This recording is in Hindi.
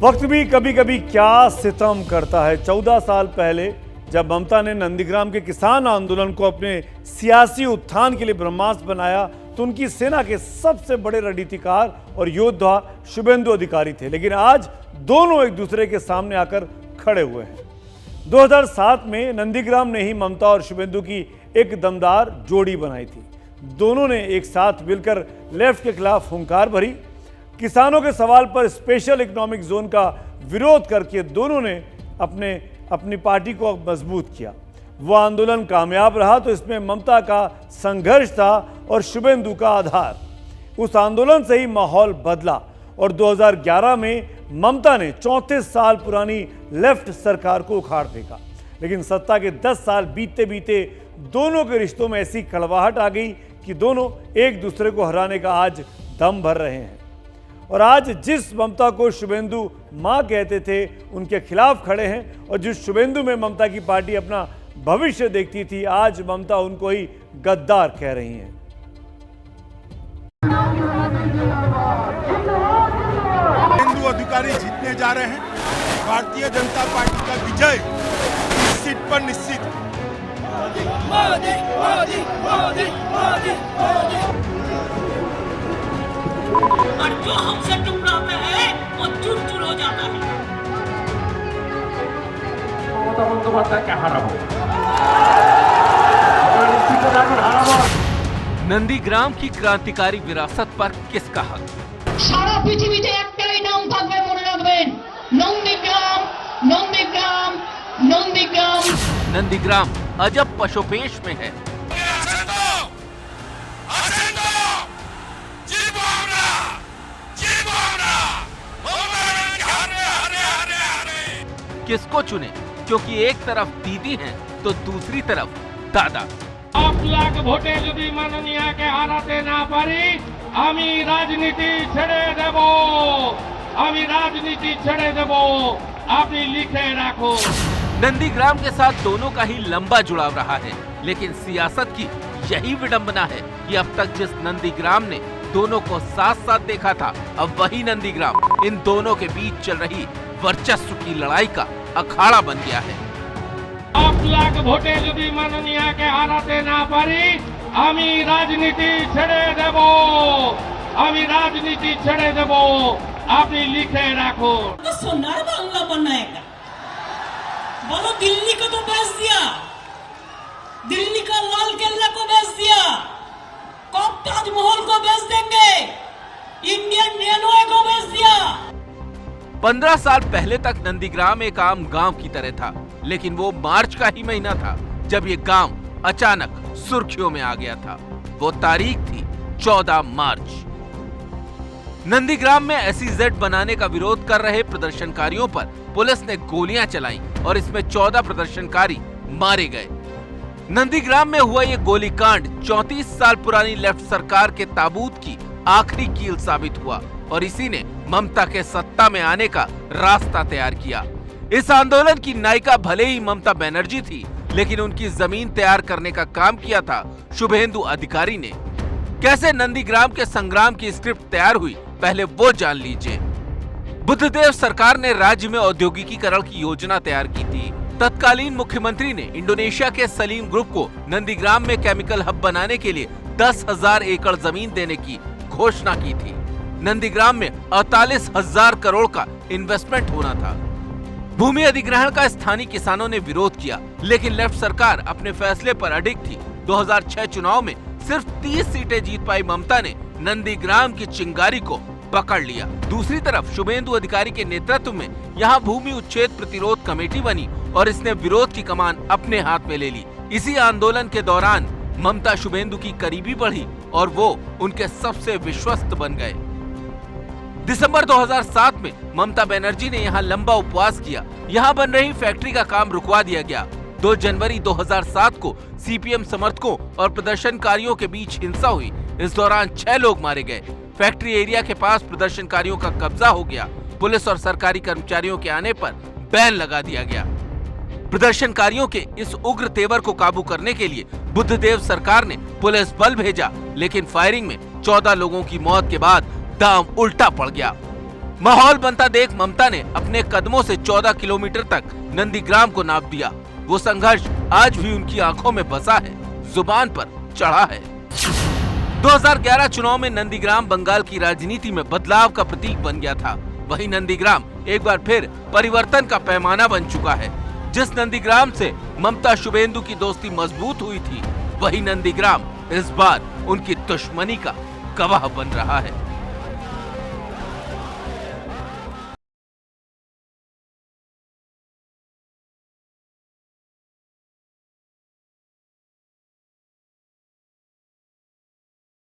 वक्त भी कभी कभी क्या सितम करता है। 14 साल पहले जब ममता ने नंदीग्राम के किसान आंदोलन को अपने सियासी उत्थान के लिए ब्रह्मास्त्र बनाया तो उनकी सेना के सबसे बड़े रणनीतिकार और योद्धा शुभेंदु अधिकारी थे। लेकिन आज दोनों एक दूसरे के सामने आकर खड़े हुए हैं। 2007 में नंदीग्राम ने ही ममता और शुभेंदु की एक दमदार जोड़ी बनाई थी। दोनों ने एक साथ मिलकर लेफ्ट के खिलाफ हुंकार भरी। किसानों के सवाल पर स्पेशल इकोनॉमिक जोन का विरोध करके दोनों ने अपनी पार्टी को मजबूत किया। वो आंदोलन कामयाब रहा तो इसमें ममता का संघर्ष था और शुभेंदु का आधार। उस आंदोलन से ही माहौल बदला और 2011 में ममता ने 34 साल पुरानी लेफ्ट सरकार को उखाड़ फेंका। लेकिन सत्ता के 10 साल बीतते बीते दोनों के रिश्तों में ऐसी कड़वाहट आ गई कि दोनों एक दूसरे को हराने का आज दम भर रहे हैं। और आज जिस ममता को शुभेंदु मां कहते थे उनके खिलाफ खड़े हैं और जिस शुभेंदु में ममता की पार्टी अपना भविष्य देखती थी, आज ममता उनको ही गद्दार कह रही हैं। शुभेंदु अधिकारी जीतने जा रहे हैं। भारतीय जनता पार्टी का विजय इस सीट पर निश्चित है। मोदी, मोदी, मोदी, मोदी, मोदी। और जो हमसे टकराते हैं वो चूर चूर हो जाता है। नंदीग्राम की क्रांतिकारी विरासत पर किसका हक? সারা পৃথিবীতে একটাই নাম থাকবে, মনে রাখবেন, নন্দীগ্রাম, নন্দীগ্রাম, নন্দীগ্রাম। नंदीग्राम अजब पशुपेश में है। किसको चुने, क्योंकि एक तरफ दीदी हैं तो दूसरी तरफ दादा। 8 लाख ভোটে যদি মাননীয়াকে হারাতে না পারি আমি রাজনীতি ছেড়ে দেব, আমি রাজনীতি ছেড়ে দেব, আপনি লিখে রাখो। नंदीग्राम के साथ दोनों का ही लंबा जुड़ाव रहा है, लेकिन सियासत की यही विडंबना है कि अब तक जिस नंदीग्राम ने दोनों को साथ साथ देखा था, अब वही नंदीग्राम इन दोनों के बीच चल रही वर्चस्व की लड़ाई का अखाड़ा बन गया है। 8 लाख ভোটে যদি মাননীয়াকে হারাতে না পারি আমি রাজনীতি ছেড়ে দেব, আমি রাজনীতি ছেড়ে দেব, আপনি লিখে রাখো। तो सोनार बांग्ला बनाएगा। बोलो दिल्ली को तो बेच दिया, दिल्ली का लाल किला को बेच दिया, कब ताजमहल को बेच देंगे, इंडियन रेलवे को बेच दिया। 15 साल पहले तक नंदीग्राम एक आम गांव की तरह था, लेकिन वो मार्च का ही महीना था जब ये गांव अचानक सुर्खियों में आ गया था। वो तारीख थी 14 मार्च। नंदीग्राम में SEZ बनाने का विरोध कर रहे प्रदर्शनकारियों पर पुलिस ने गोलियां चलाईं और इसमें 14 प्रदर्शनकारी मारे गए। नंदीग्राम में हुआ ये गोलीकांड 34 साल पुरानी लेफ्ट सरकार के ताबूत की आखिरी कील साबित हुआ और इसी ने ममता के सत्ता में आने का रास्ता तैयार किया। इस आंदोलन की नायिका भले ही ममता बनर्जी थी, लेकिन उनकी जमीन तैयार करने का काम किया था शुभेंदु अधिकारी ने। कैसे नंदीग्राम के संग्राम की स्क्रिप्ट तैयार हुई, पहले वो जान लीजिए। बुद्धदेव सरकार ने राज्य में औद्योगिकीकरण की योजना तैयार की थी। तत्कालीन मुख्यमंत्री ने इंडोनेशिया के सलीम ग्रुप को नंदीग्राम में केमिकल हब बनाने के लिए 10,000 एकड़ जमीन देने की घोषणा की थी। नंदीग्राम में 48,000 करोड़ का इन्वेस्टमेंट होना था। भूमि अधिग्रहण का स्थानीय किसानों ने विरोध किया, लेकिन लेफ्ट सरकार अपने फैसले पर अडिग थी। 2006 चुनाव में सिर्फ 30 सीटें जीत पाई ममता ने नंदीग्राम की चिंगारी को पकड़ लिया। दूसरी तरफ शुभेंदु अधिकारी के नेतृत्व में यहाँ भूमि उच्छेद प्रतिरोध कमेटी बनी और इसने विरोध की कमान अपने हाथ में ले ली। इसी आंदोलन के दौरान ममता शुभेंदु की करीबी बढ़ी और वो उनके सबसे विश्वस्त बन गए। दिसंबर 2007 में ममता बनर्जी ने यहाँ लंबा उपवास किया। यहाँ बन रही फैक्ट्री का काम रुकवा दिया गया। 2 जनवरी 2007 को CPM समर्थकों और प्रदर्शनकारियों के बीच हिंसा हुई। इस दौरान 6 लोग मारे गए। फैक्ट्री एरिया के पास प्रदर्शनकारियों का कब्जा हो गया। पुलिस और सरकारी कर्मचारियों के आने पर बैन लगा दिया गया। प्रदर्शनकारियों के इस उग्र तेवर को काबू करने के लिए बुद्धदेव सरकार ने पुलिस बल भेजा, लेकिन फायरिंग में 14 लोगों की मौत के बाद दांव उल्टा पड़ गया। माहौल बनता देख ममता ने अपने कदमों से 14 किलोमीटर तक नंदीग्राम को नाप दिया। वो संघर्ष आज भी उनकी आंखों में बसा है, जुबान पर चढ़ा है। 2011 चुनाव में नंदीग्राम बंगाल की राजनीति में बदलाव का प्रतीक बन गया था। वहीं नंदीग्राम एक बार फिर परिवर्तन का पैमाना बन चुका है। जिस नंदीग्राम से ममता शुभेंदु की दोस्ती मजबूत हुई थी, वही नंदीग्राम इस बार उनकी दुश्मनी का गवाह बन रहा है।